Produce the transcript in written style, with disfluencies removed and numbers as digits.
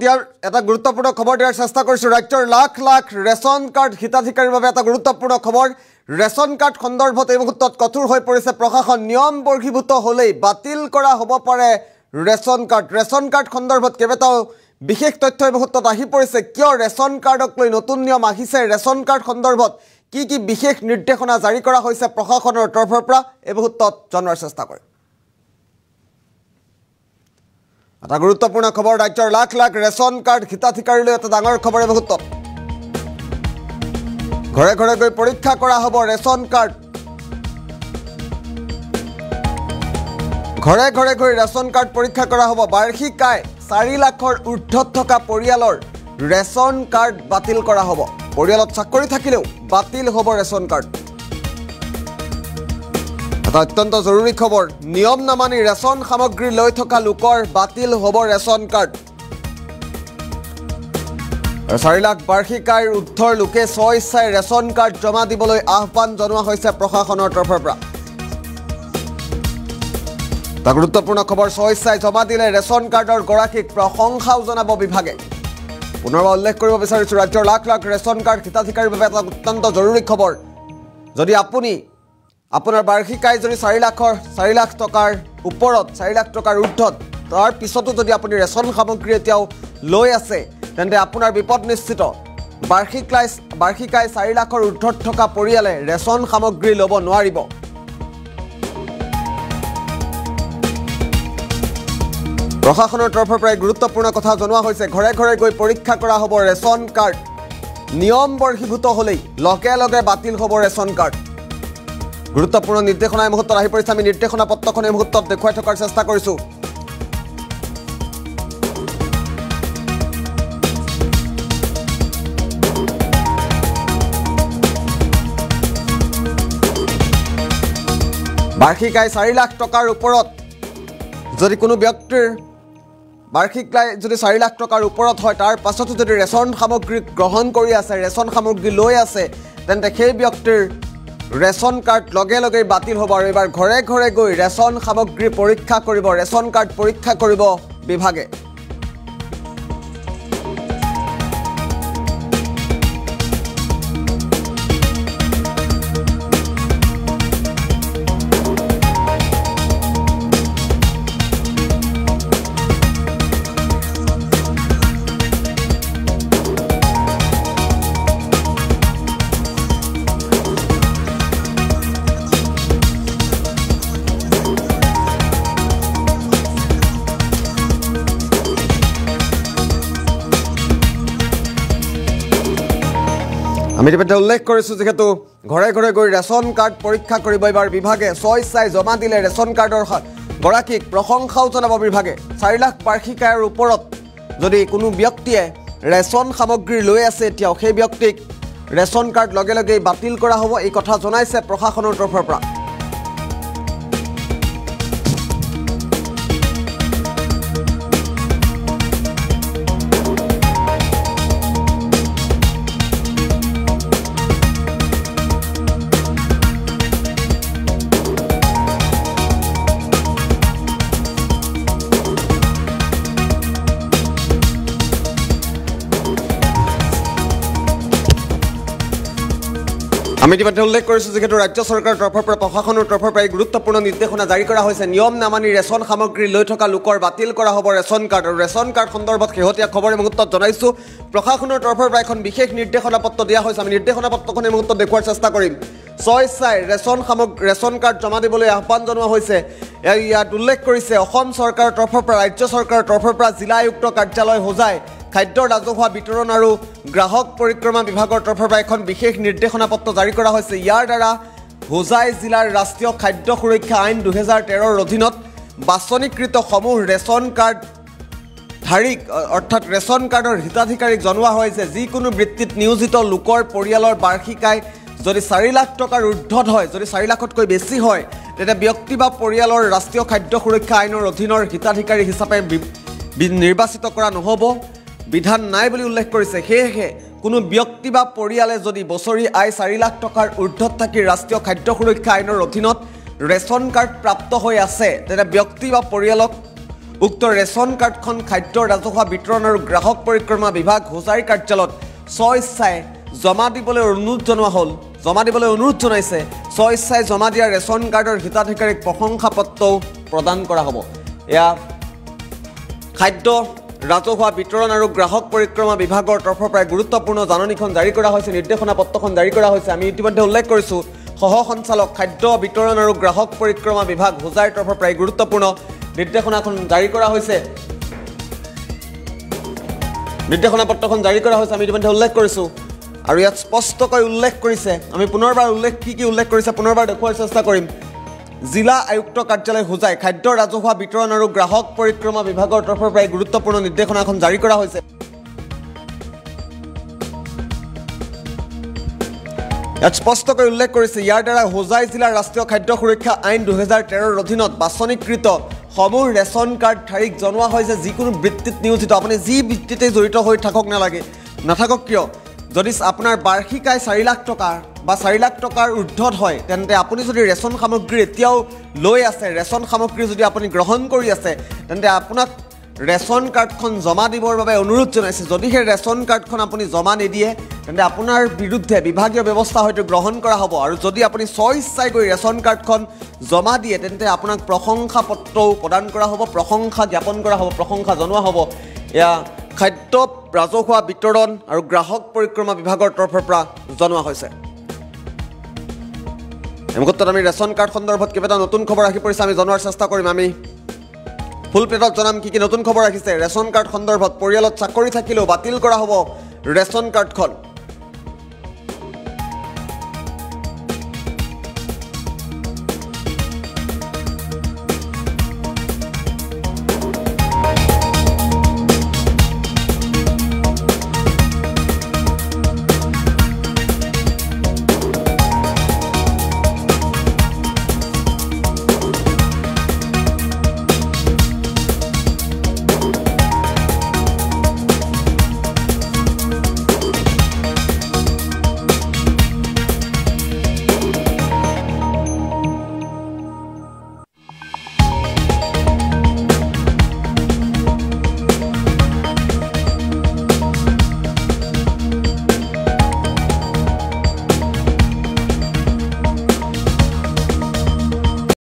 দিয়াৰ এটা গুৰুত্বপূৰ্ণ খবৰ দিয়াৰ চেষ্টা কৰিছো ৰাজ্যৰ লাখ লাখ ৰেচন কাৰ্ড হিতাধিকাৰীৰ বাবে এটা গুৰুত্বপূৰ্ণ খবৰ ৰেচন কাৰ্ড সন্দৰ্ভত এই মুহূৰ্তত কঠোৰ হৈ পৰিছে প্ৰশাসন নিয়ম বৰ্হিভূত হলেই বাতিল কৰা হ'ব পাৰে ৰেচন কাৰ্ড সন্দৰ্ভত কেবেটাও বিশেষ তথ্য এই মুহূৰ্তত আহি পৰিছে কিয় ৰেচন কাৰ্ডক লৈ নতুন নিয়ম আহিছে ৰেচন কাৰ্ড সন্দৰ্ভত কি বিশেষ নিৰ্দেশনা জাৰি কৰা হৈছে প্ৰশাসনৰ তৰফৰ পৰা এই মুহূৰ্তত জনাৰ চেষ্টা কৰে এটা গুৰুত্বপূৰ্ণ খবৰ ৰাজ্যৰ লাখ লাখ ৰেচন কাৰ্ড হিতাধিকাৰীলৈ এটা ডাঙৰ খবৰ এই মুহূৰ্তত ঘৰে ঘৰে গৈ পৰীক্ষা কৰা হ'ব ৰেচন কাৰ্ড ঘৰে ঘৰে গৈ ৰেচন কাৰ্ড পৰীক্ষা কৰা হ'ব বাৰ্ষিক আয় 4 লাখৰ ঊৰ্ধ্বত থকা পৰিয়ালৰ ৰেচন কাৰ্ড বাতিল কৰা হ'ব পৰিয়ালত চাকৰি থাকিলেও বাতিল হ'ব ৰেচন কাৰ্ড এটা অত্যন্ত জৰুৰী খবৰ নিয়ম নামানি ৰেচন সামগ্ৰী লৈ থকা লোকৰ বাতিল হ'ব ৰেচন কাৰ্ড 4 লাখ বাৰ্ষিক আয়ৰ ঊৰ্ধ্বৰ লোকে স্বইচ্ছাই ৰেচন কাৰ্ড জমা দিবলৈ আহ্বান জনোৱা হৈছে প্ৰশাসনৰ তৰফৰ পৰা এটা গুৰুত্বপূৰ্ণ খবৰ স্বইচ্ছাই জমা দিলে ৰেচন কাৰ্ডৰ গৰাকীক প্ৰশংসাও জনাব বিভাগে পুনৰবাৰ উল্লেখ কৰিব বিচাৰিছো ৰাজ্যৰ লাখ লাখ ৰেচন কাৰ্ড হিতাধিকাৰীৰ বাবে এটা অত্যন্ত জৰুৰী খবৰ যদি আপুনি আপোনাৰ বাৰ্ষিক আয় যদি 4 লাখ টকাৰ ওপৰত 4 লাখ টকাৰ ঊৰ্ধ্বত তাৰ পিছতো যদি আপুনি ৰেচন সামগ্ৰী এতিয়াও লৈ আছে তেন্তে আপোনাৰ বিপদ নিশ্চিত বাৰ্ষিক আয় 4 লাখৰ ঊৰ্ধ্বত থকা পৰিয়ালে ৰেচন সামগ্ৰী ল'ব নোৱাৰিব প্ৰশাসনৰ তৰফৰ পৰা গুৰুত্বপূৰ্ণ কথা জনোৱা হৈছে ঘৰে ঘৰে গৈ পৰীক্ষা কৰা হ'ব ৰেচন কাৰ্ড নিয়ম বৰ্হিভূত হলেই লগে লগে বাতিল হ'ব ৰেচন কাৰ্ড গুৰুত্বপূৰ্ণ নিৰ্দেশনা এই মুহূৰ্তত আহি পৰিছে আমি নিৰ্দেশনা পত্ৰখন এই মুহূৰ্তত দেখুৱাই থকাৰ চেষ্টা কৰিছো বাৰ্ষিক আয় 4 লাখ টকাৰ ওপৰত যদি কোনো ব্যক্তিৰ বাৰ্ষিক আয় যদি 4 লাখ টকাৰ ওপৰত হয় তাৰ পাছতো যদি ৰেচন সামগ্ৰী গ্ৰহণ কৰি আছে ৰেচন সামগ্ৰী লৈ আছে তেন্তে সেই ব্যক্তিৰ ৰেচন কাৰ্ড লগে লগে বাতিল হ'ব আৰু এবাৰ ঘৰে ঘৰে গৈ ৰেচন সামগ্ৰী পৰীক্ষা কৰিব ৰেচন কাৰ্ড পৰীক্ষা কৰিব বিভাগে আমি ইতিমধ্যে উল্লেখ কৰিছো যেহেতু ঘৰে ঘৰে গৈ ৰেচন কাৰ্ড পৰীক্ষা কৰিব এবাৰ বিভাগে স্বইচ্ছাই জমা দিলে ৰেচন কাৰ্ডৰ গৰাকীক প্ৰশংসাও জনাব বিভাগে 4 লাখ বাৰ্ষিক আয়ৰ ওপৰত যদি কোনো ব্যক্তিয়ে ৰেচন সামগ্ৰী লৈ আছে এতিয়াও সেই ব্যক্তিক ৰেচন কাৰ্ড লগে লগে বাতিল কৰা হ'ব এই কথা জনাইছে প্ৰশাসনৰ তৰফৰ পৰা আমি ইতিমধ্যে উল্লেখ কৰিছো যেহেতু ৰাজ্য চৰকাৰৰ তৰফৰ পৰা প্ৰশাসনৰ তৰফৰ পৰা গুৰুত্বপূৰ্ণ নিৰ্দেশনা জাৰি কৰা হৈছে নিয়ম নামানি ৰেচন সামগ্ৰী লৈ থকা লোকৰ বাতিল কৰা হ'ব ৰেচন কাৰ্ড আৰু ৰেচন কাৰ্ড সন্দৰ্ভত শেহতীয়া খবৰ এই মুহূৰ্তত জনাইছো প্ৰশাসনৰ তৰফৰ পৰা এখন বিশেষ নিৰ্দেশনা পত্ৰ দিয়া হৈছে আমি নিৰ্দেশনা পত্ৰখন এই মুহূৰ্তত দেখুৱাৰ চেষ্টা কৰিম স্বইচ্ছাই ৰেচন কাৰ্ড জমা দিবলৈ আহ্বান জনোৱা হৈছে ইয়াত উল্লেখ কৰিছে অসম চৰকাৰৰ তৰফৰ পৰা ৰাজ্য চৰকাৰৰ তৰফৰ পৰা জিলা আয়ুক্ত কাৰ্যালয় হোজাই খাদ্য ৰাজহুৱা বিতৰণ আৰু গ্ৰাহক পৰিক্ৰমা বিভাগৰ তৰফৰ পৰা এখন বিশেষ নিৰ্দেশনা পত্ৰ জাৰি কৰা হৈছে ইয়াৰ দ্বাৰা হোজাই জিলাৰ ৰাষ্ট্ৰীয় খাদ্য সুৰক্ষা আইন 2013ৰ অধীনত বাছনিকৃত সমূহ ৰেচন কাৰ্ড ধাৰীক অৰ্থাৎ ৰেচন কাৰ্ডৰ হিতাধিকাৰীক জনোৱা হয় যে যিকোনো বৃত্তিত নিয়োজিত লোকৰ পৰিয়ালৰ বাৰ্ষিক আয় যদি 4 লাখ টকাৰ ঊৰ্ধ্বত হয় যদি 4 লাখতকৈ বেছি হয় তেন্তে ব্যক্তি বা পৰিয়ালৰ ৰাষ্ট্ৰীয় খাদ্য সুৰক্ষা আইনৰ অধীনৰ হিতাধিকাৰী হিচাপে নিৰ্বাচিত কৰা নহ'ব বিধান নাই বুলি উল্লেখ কৰিছে হেহে কোনো ব্যক্তি বা পৰিয়ালে যদি বছৰি আয় 4 লাখ টকাৰ ঊৰ্ধ্বত থাকি ৰাষ্ট্ৰীয় খাদ্য সুৰক্ষা আইনৰ অধীনত ৰেচন কাৰ্ড প্ৰাপ্ত হৈ আছে তেনে ব্যক্তি বা পৰিয়ালক উক্ত ৰেচন কাৰ্ডখন খাদ্য ৰাজহুৱা বিতৰণ আৰু গ্ৰাহক পৰিক্ৰমা বিভাগ হোজাই কাৰ্যালয়ত স্বইচ্ছাই জমা দিবলৈ অনুৰোধ জনাইছে স্বইচ্ছাই জমা দিয়া ৰেচন কাৰ্ডৰ হিতাধিকাৰীক প্ৰশংসা পত্ৰও প্ৰদান কৰা হ'ব এয়া খাদ্য ৰাজহুৱা বিতৰণ আৰু গ্ৰাহক পৰিক্ৰমা বিভাগৰ তৰফৰ পৰা গুৰুত্বপূৰ্ণ জাননীখন জাৰি কৰা হৈছে নিৰ্দেশনা পত্ৰখন জাৰি কৰা হৈছে আমি ইতিমধ্যে উল্লেখ কৰিছোঁ সহ সঞ্চালক খাদ্য বিতৰণ আৰু গ্ৰাহক পৰিক্ৰমা বিভাগ হোজাইৰ তৰফৰ পৰা গুৰুত্বপূৰ্ণ নিৰ্দেশনাখন জাৰি কৰা হৈছে নিৰ্দেশনা পত্ৰখন জাৰি কৰা হৈছে আমি ইতিমধ্যে উল্লেখ কৰিছোঁ আৰু ইয়াত স্পষ্টকৈ উল্লেখ কৰিছে আমি পুনৰবাৰ কি উল্লেখ কৰিছে পুনৰবাৰ দেখুৱাৰ চেষ্টা কৰিম জিলা আয়ুক্ত কাৰ্যালয় হোজাই খাদ্য ৰাজহুৱা বিতৰণ আৰু গ্ৰাহক পৰিক্ৰমা বিভাগৰ তৰফৰ পৰা গুৰুত্বপূৰ্ণ নিৰ্দেশনাখন জাৰি কৰা হৈছে ইয়াত স্পষ্টকৈ উল্লেখ কৰিছে ইয়াৰ দ্বাৰা হোজাই জিলাৰ ৰাষ্ট্ৰীয় খাদ্য সুৰক্ষা আইন 2013ৰ অধীনত বাছনিকৃত সমূহ ৰেচন কাৰ্ডধাৰীক জনোৱা হয় যে যিকোনো বৃত্তিত নিয়োজিত আপুনি যি বৃত্তিতে জড়িত হৈ নাথাকক কিয় যদি আপোনাৰ বাৰ্ষিক আয় 4 লাখ টকা বা 4 লাখ টকাৰ ঊৰ্ধ্বত হয় তেন্তে আপুনি যদি ৰেচন সামগ্ৰী এতিয়াও লৈ আছে ৰেচন সামগ্ৰী যদি আপুনি গ্ৰহণ কৰি আছে তেন্তে আপোনাক ৰেচন কাৰ্ডখন জমা দিবৰ বাবে অনুৰোধ জনাইছে যদি সেই ৰেচন কাৰ্ডখন আপুনি জমা নিদিয়ে তেন্তে আপোনাৰ বিৰুদ্ধে বিভাগীয় ব্যৱস্থা হয়তো গ্ৰহণ কৰা হ'ব আৰু যদি আপুনি স্বইচ্ছাই গৈ ৰেচন কাৰ্ডখন জমা দিয়ে তেন্তে আপোনাক প্ৰশংসা পত্ৰও প্ৰদান কৰা হ'ব প্ৰশংসা জ্ঞাপন কৰা হ'ব প্ৰশংসা জনোৱা হ'ব এয়া খাদ্য ৰাজহুৱা বিতৰণ আৰু গ্ৰাহক পৰিক্ৰমা বিভাগৰ তৰফৰ পৰা জনোৱা হৈছে এই মুহূৰ্তত আমি ৰেচন কাৰ্ড সন্দৰ্ভত কেইবাটা নতুন খবৰ আহি পৰিছে আমি জনোৱাৰ চেষ্টা কৰিম আমি ফুল প্লেটত জনাম কি নতুন খবৰ আহিছে ৰেচন কাৰ্ড সন্দৰ্ভত পৰিয়ালত চাকৰি থাকিলেও বাতিল কৰা হ'ব ৰেচন কাৰ্ডখন